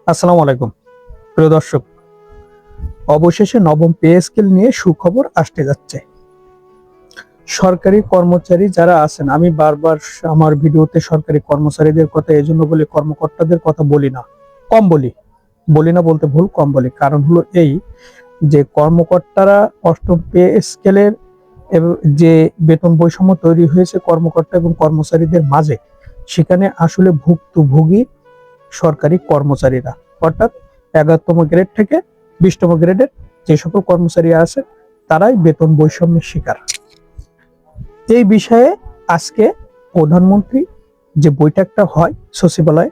আসসালামু আলাইকুম প্রিয় দর্শক। অবশেষে নবম পে স্কেল নিয়ে সুখবর আসতে যাচ্ছে। সরকারি কর্মচারী যারা আছেন, আমি বারবার আমার ভিডিওতে সরকারি কর্মচারীদের কথা এজন্য বলি, কর্মকর্তাদের কথা বলি না, কম বলি। বলি না বলতে ভুল, কম বলি। কারণ হলো এই যে কর্মকর্তারা অষ্টম পে স্কেলের যে বেতন বৈষম্য তৈরি হয়েছে কর্মকর্তা এবং কর্মচারীদের মাঝে, সেখানে আসলে ভুক্তভোগী সরকারি কর্মচারীরা, অর্থাৎ 11তম গ্রেড থেকে 20তম গ্রেডের যে সকল কর্মচারী আছে তারাই বেতন বৈষম্যের শিকার। এই বিষয়ে আজকে প্রধানমন্ত্রী যে বৈঠকটা হয় সচিবালয়ে,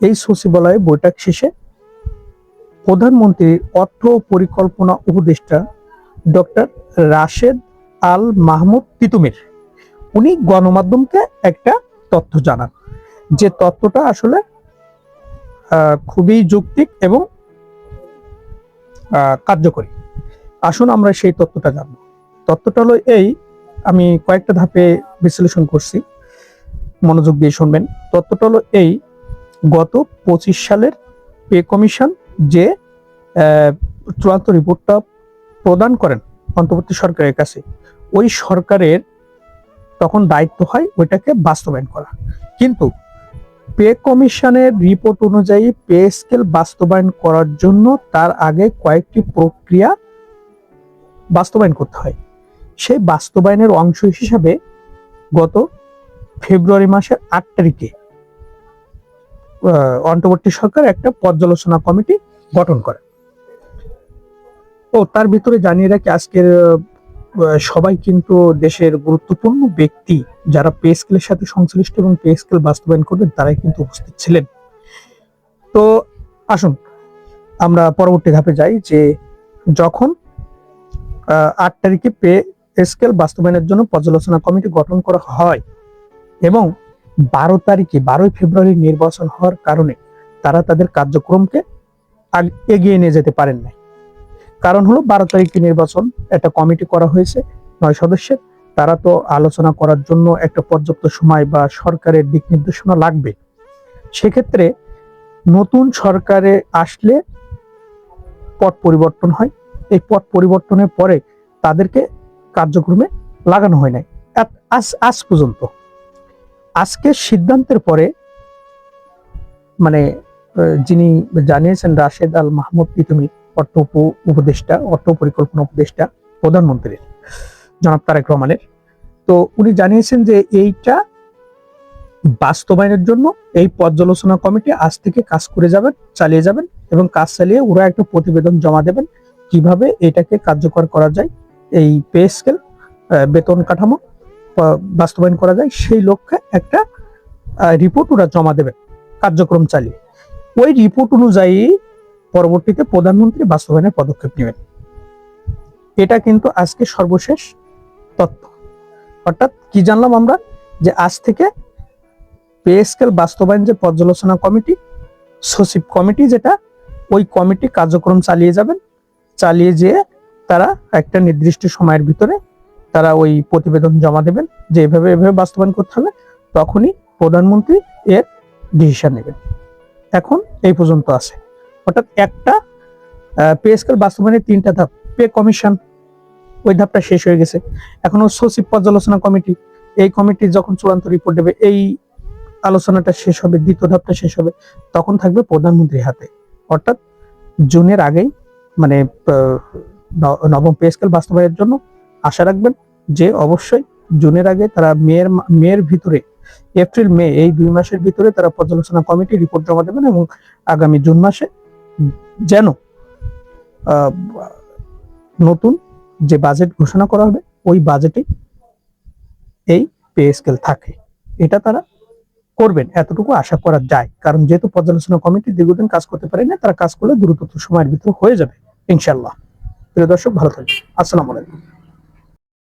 এই সচিবালয়ে বৈঠক শেষে প্রধানমন্ত্রীর অর্থ পরিকল্পনা উপদেষ্টা ডক্টর রাশেদ আল মাহমুদ তিতুমির উনি গণমাধ্যমকে একটা তথ্য জানান, যে তথ্যটা আসলে খুবই যৌক্তিক এবং কার্যকরী। আসুন আমরা সেই তথ্যটা জানব। তথ্যটা হলো এই, আমি কয়েকটা ধাপে বিশ্লেষণ করছি, মনোযোগ দিয়ে শুনবেন। তথ্যটা হলো এই, গত 25 সালের পে কমিশন যে চূড়ান্ত রিপোর্টটা প্রদান করেন অন্তর্বর্তী সরকারের কাছে, ওই সরকারের তখন দায়িত্ব হয় ওইটাকে বাস্তবায়ন করা। কিন্তু পে কমিশনের রিপোর্ট অনুযায়ী পে স্কেল বাস্তবায়ন করার জন্য তার আগে কয়েকটি প্রক্রিয়া বাস্তবায়ন করতে হয়। সেই বাস্তবায়নের অংশ হিসাবে গত ফেব্রুয়ারি মাসের 8 তারিখে অন্তর্বর্তী সরকার একটা পর্যালোচনা কমিটি গঠন করে। ও তার ভিতরে জানিয়ে রাখি, আজকের সবাই কিন্তু দেশের গুরুত্বপূর্ণ ব্যক্তি যারা পে স্কেলের সাথে সংশ্লিষ্ট এবং পে স্কেল বাস্তবায়ন করবেন তারাই কিন্তু উপস্থিত ছিলেন। তো আসুন আমরা পরবর্তী ধাপে যাই, যে যখন 8 তারিখে পে স্কেল বাস্তবায়নের জন্য পর্যালোচনা কমিটি গঠন করা হয় এবং 12 ফেব্রুয়ারি নির্বাচন হওয়ার কারণে তারা তাদের কার্যক্রমকে এগিয়ে নিয়ে যেতে পারেন নাই। কারণ হলো 12 তারিখে নির্বাচন, একটা কমিটি করা হয়েছে 9 সদস্যের, তারা তো আলোচনা করার জন্য একটা পর্যাপ্ত সময় বা সরকারের দিক নির্দেশনা লাগবে। সেক্ষেত্রে নতুন সরকারে আসলে পট পরিবর্তন হয়, এই পট পরিবর্তনের পরে তাদেরকে কার্যক্রমে লাগানো হয় নাই আজ পর্যন্ত। আজকের সিদ্ধান্তের পরে মানে যিনি জানিয়েছেন রাশেদ আল মাহমুদ তিতুমির, অর্থ পরিকল্পনা উপদেষ্টা প্রধানমন্ত্রীর জনাব তারেক রহমানের, তো উনি জানিয়েছেন যে এইটা বাস্তবায়নের জন্য এই পর্যালোচনা কমিটি আজ থেকে কাজ করে যাবেন, চালিয়ে যাবেন এবং কাজ চালিয়ে ওরা একটা প্রতিবেদন জমা দেবেন কিভাবে এটাকে কার্যকর করা যায়, এই পে স্কেল বেতন কাঠামো বাস্তবায়ন করা যায়, সেই লক্ষ্যে একটা রিপোর্ট ওরা জমা দেবেন কার্যক্রম চালিয়ে। ওই রিপোর্ট অনুযায়ী পরবর্তীতে প্রধানমন্ত্রী বাস্তবায়নের পদক্ষেপ নেবেন। এটা কিন্তু আজকে সর্বশেষ তথ্য। অর্থাৎ কি জানলাম আমরা, যে আজ থেকে পে স্কেল বাস্তবায়ন যে পর্যালোচনা কমিটি, সচিব কমিটি যেটা, ওই কমিটি কার্যক্রম চালিয়ে যাবেন, চালিয়ে যেয়ে তারা একটা নির্দিষ্ট সময়ের ভিতরে তারা ওই প্রতিবেদন জমা দেবেন যে এভাবে বাস্তবায়ন করতে হবে, তখনই প্রধানমন্ত্রী এর ডিসিশন নেবেন। এখন এই পর্যন্ত আছে। অর্থাৎ একটা পে স্কেল বাস্তবায়নের 3টা ধাপ, পে কমিশন ওই ধাপটা শেষ হয়ে গেছে। এখনো সচিব পর্যালোচনা কমিটি, এই কমিটি যখন চূড়ান্ত রিপোর্ট দেবে, এই আলোচনাটা শেষ হবে, দ্বিতীয় ধাপটা শেষ হবে, তখন থাকবে প্রধানমন্ত্রীর হাতে। অর্থাৎ জুনের আগেই, মানে নবম পে স্কেল বাস্তবায়নের জন্য আশা রাখবেন যে অবশ্যই জুনের আগে তারা মেয়ের ভিতরে, এপ্রিল মে এই 2 মাসের ভিতরে তারা পর্যালোচনা কমিটি রিপোর্ট জমা দেবেন এবং আগামী জুন মাসে যেন নতুন যে বাজেট ঘোষণা করা হবে ওই বাজেটে এই পে স্কেল থাকে, এটা তারা করবেন এতটুকু আশা করা যায়। কারণ যেহেতু পর্যালোচনা কমিটি দীর্ঘদিন কাজ করতে পারে না, তারা কাজ করলে দ্রুত সময়ের ভিতরে হয়ে যাবে ইনশাল্লাহ। প্রিয় দর্শক, ভালো থাকবেন। আসসালামু আলাইকুম।